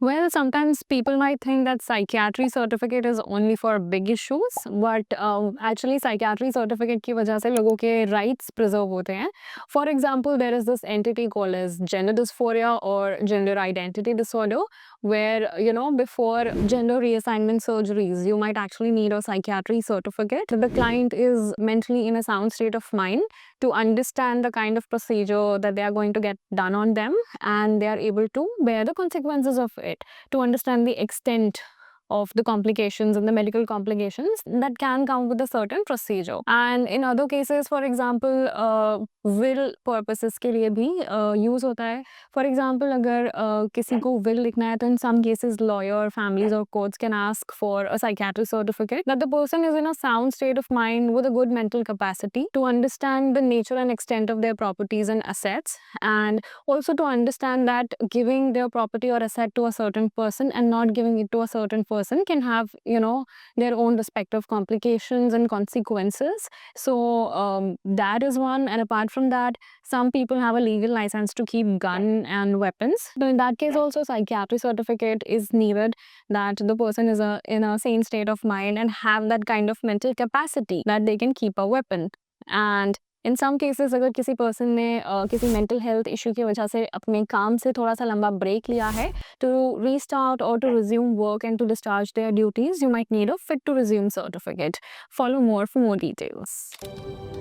Well, sometimes people might think that psychiatry certificate is only for big issues, but actually psychiatry certificate की वजह से लोगों के rights preserve होते हैं. For example, there is this entity called as gender dysphoria or gender identity disorder, where before gender reassignment surgeries, you might actually need a psychiatry certificate. The client is mentally in a sound state of mind to understand the kind of procedure that they are going to get done on them, and they are able to bear the consequences of it, to understand the extent of the complications and the medical complications that can come with a certain procedure. And in other cases, for example, will purposes के लिए भी use होता है. For example, अगर किसी को will लिखना है, तो in some cases lawyer, families or courts can ask for a psychiatrist certificate that the person is in a sound state of mind with a good mental capacity to understand the nature and extent of their properties and assets, and also to understand that giving their property or asset to a certain person and not giving it to a certain person can have their own respective complications and consequences. So that is one. And apart from that, some people have a legal license to keep gun and weapons. So in that case also, psychiatry certificate is needed, that the person is in a sane state of mind and have that kind of mental capacity that they can keep a weapon. And in some cases अगर किसी person ने किसी mental health issue की वजह से अपने काम से थोड़ा सा लंबा ब्रेक लिया है, टू रीस्टार्ट और to resume work and to discharge their duties, you might need a fit to resume certificate. Follow more for more details.